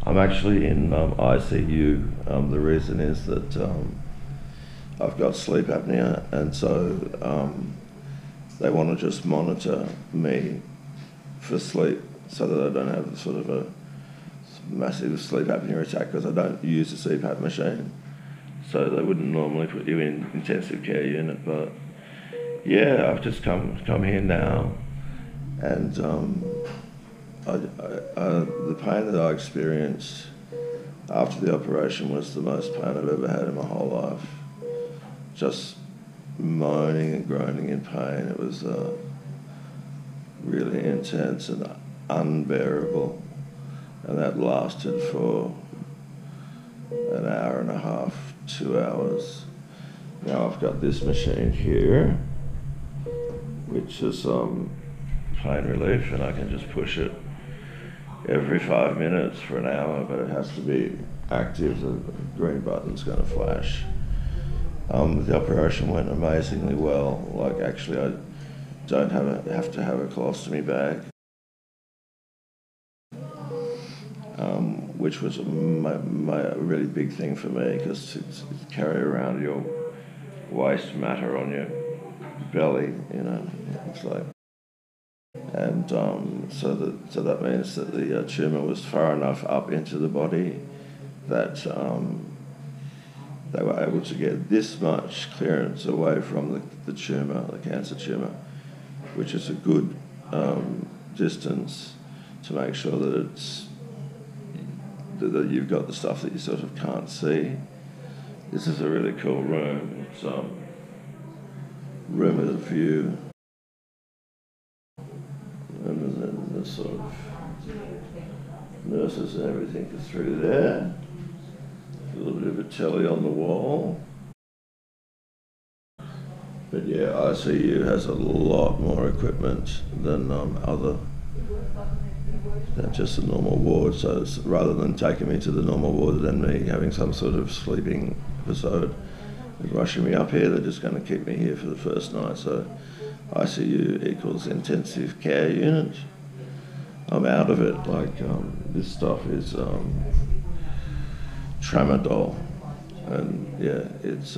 I'm actually in ICU. The reason is that I've got sleep apnea, and so they want to just monitor me for sleep so that I don't have sort of a massive sleep apnea attack, because I don't use the CPAP machine. So they wouldn't normally put you in intensive care unit, but yeah, I've just come here now, and the pain that I experienced after the operation was the most pain I've ever had in my whole life. Just moaning and groaning in pain. It was really intense and unbearable, and that lasted for an hour and a half, 2 hours. Now I've got this machine here, which is pain relief, and I can just push it every 5 minutes for an hour, but it has to be active. The green button's going to flash. The operation went amazingly well. Like, actually, I don't have to have a colostomy bag, which was a really big thing for me, because to carry around your waste matter on your belly, you know, it's like. And so that means that the tumour was far enough up into the body that they were able to get this much clearance away from the tumour, the cancer tumour, which is a good distance to make sure that that you've got the stuff that you sort of can't see. This is a really cool room. It's room with a view. And then the sort of nurses and everything are through there. A little bit of a telly on the wall. But yeah, ICU has a lot more equipment than than just a normal ward. So it's, rather than taking me to the normal ward and me having some sort of sleeping episode, they're rushing me up here. They're just going to keep me here for the first night. So ICU equals intensive care unit. I'm out of it. Like, this stuff is Tramadol, and yeah, it's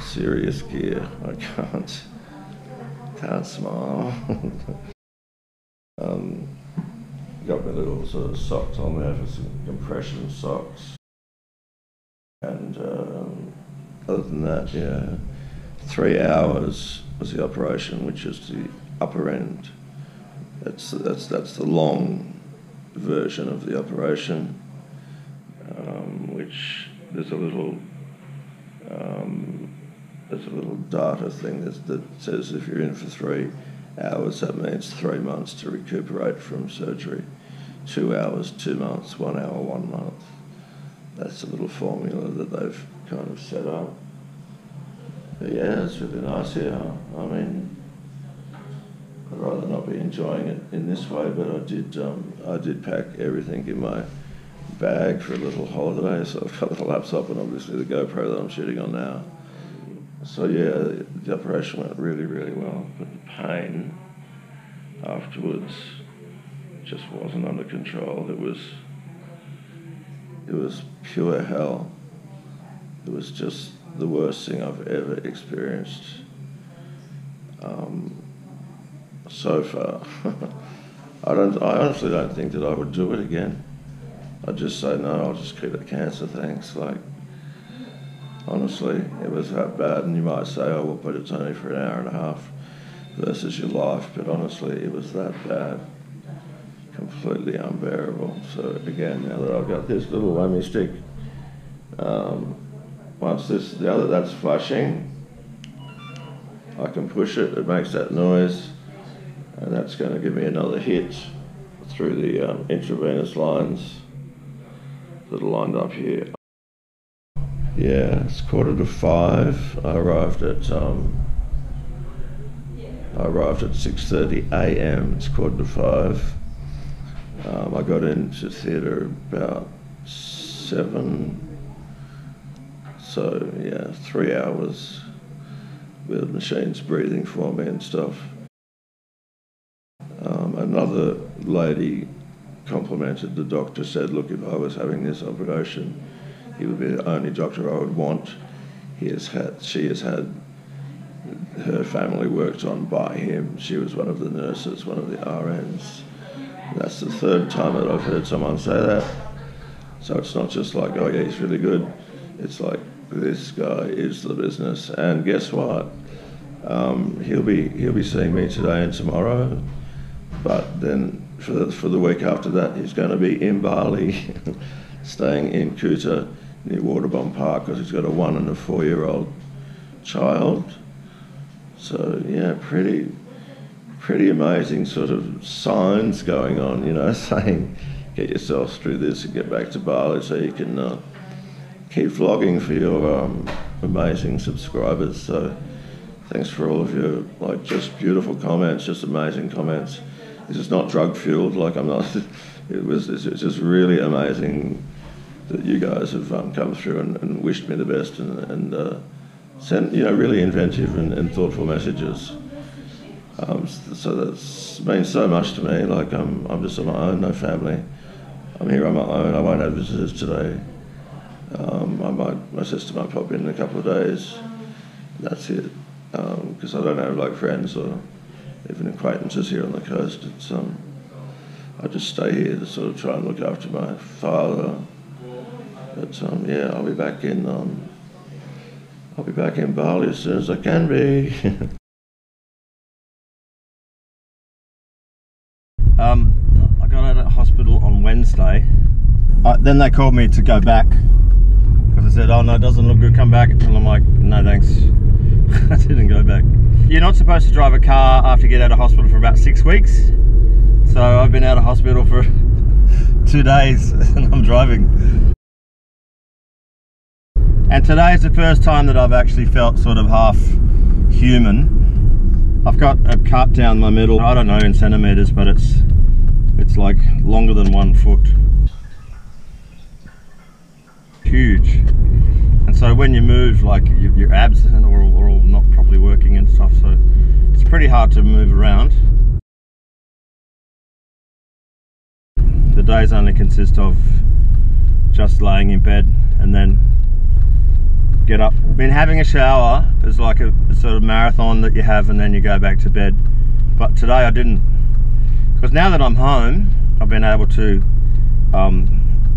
serious gear. I can't smile. Got my little sort of socks on there for some compression socks, and other than that, yeah, 3 hours was the operation, which is the upper end. That's the long version of the operation, which there's a little data thing that says if you're in for 3 hours, that means 3 months to recuperate from surgery. 2 hours, 2 months, 1 hour, 1 month. That's a little formula that they've kind of set up. But yeah, it's really nice here. I mean, I'd rather not be enjoying it in this way, but I did pack everything in my bag for a little holiday. So I've got the laptop and obviously the GoPro that I'm shooting on now. So yeah, the operation went really, really well, but the pain afterwards just wasn't under control. It was pure hell. It was just the worst thing I've ever experienced so far. I honestly don't think that I would do it again. I'd just say, no, I'll just keep the cancer, thanks. Like, honestly, it was that bad. And you might say, oh, well, but it's only for an hour and a half versus your life. But honestly, it was that bad. Completely unbearable. So again, now that I've got this little whammy stick, once that's flushing, I can push it, it makes that noise, and that's going to give me another hit through the intravenous lines that are lined up here. Yeah, it's 4:45. I arrived at 6:30 a.m. It's 4:45. I got into theatre about 7. So yeah, 3 hours with machines breathing for me and stuff. Another lady complimented the doctor, said, look, if I was having this operation, he would be the only doctor I would want. She has had her family worked on by him. She was one of the nurses, one of the RNs. That's the third time that I've heard someone say that. So it's not just like, oh yeah, he's really good. It's like, this guy is the business. And guess what? He'll be seeing me today and tomorrow, but then for the week after that, he's going to be in Bali, staying in Kuta near Waterbomb Park, because he's got a 1 and a 4-year-old child. So yeah, pretty amazing sort of signs going on, you know, saying get yourselves through this and get back to Bali so you can keep vlogging for your amazing subscribers. So thanks for all of your like just beautiful comments, just amazing comments. This is not drug fueled, like I'm not. It's just really amazing that you guys have come through and wished me the best and sent, you know, really inventive and thoughtful messages. So that's means so much to me. Like I'm just on my own, no family. I'm here on my own. I won't have visitors today. My sister might pop in a couple of days. That's it. Because I don't have like friends or even acquaintances here on the coast. It's I just stay here to sort of try and look after my father. But yeah, I'll be back in Bali as soon as I can be. I got out of hospital on Wednesday. Then they called me to go back because they said, oh no, it doesn't look good, come back. And I'm like, no thanks. I didn't go back. You're not supposed to drive a car after you get out of hospital for about 6 weeks. So I've been out of hospital for 2 days and I'm driving. And today is the first time that I've actually felt sort of half human. I've got a cut down my middle, I don't know in centimeters, but it's like longer than 1 foot. Huge. And so when you move, like your abs are all not properly working and stuff, so it's pretty hard to move around. The days only consist of just laying in bed and then get up. I mean, having a shower is like a sort of marathon that you have and then you go back to bed. But today I didn't. Because now that I'm home, I've been able to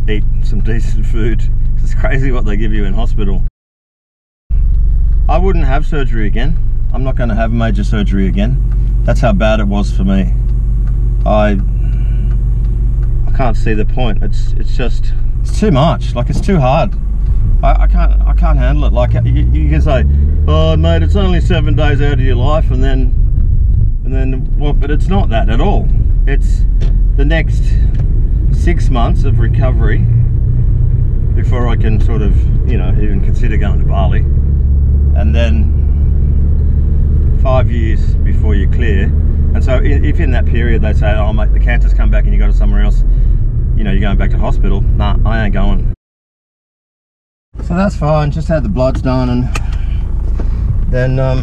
eat some decent food. It's crazy what they give you in hospital. I wouldn't have surgery again. I'm not going to have major surgery again. That's how bad it was for me. I can't see the point. It's too much. Like, it's too hard. I can't handle it. Like you can say, oh mate, it's only 7 days out of your life, and then what? But it's not that at all. It's the next 6 months of recovery before I can sort of, you know, even consider going to Bali, and then 5 years before you're clear. And so if in that period they say, oh mate, the cancer's come back and you go to somewhere else, you know, you're going back to hospital, nah, I ain't going. So that's fine, just had the bloods done, and then I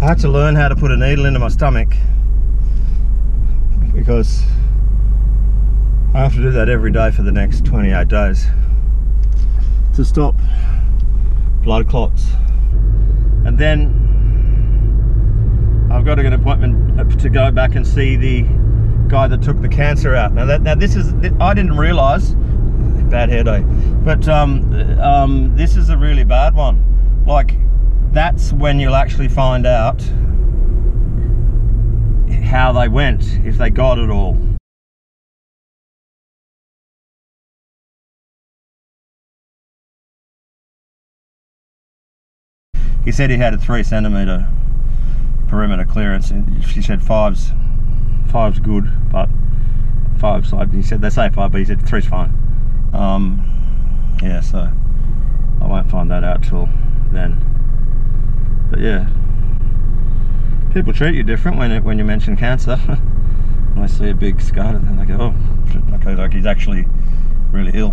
had to learn how to put a needle into my stomach because I have to do that every day for the next 28 days to stop blood clots. And then I've got to get an appointment to go back and see the guy that took the cancer out. Now this is, I didn't realise, bad hair day, but this is a really bad one. Like, that's when you'll actually find out how they went, if they got it all. He said he had a 3 centimetre perimeter clearance, and she said five's good, but 5's like, he said, they say 5, but he said 3's fine. Yeah, so I won't find that out till then. But yeah, people treat you different when you mention cancer. When they see a big scar, and they go, oh, okay, like he's actually really ill.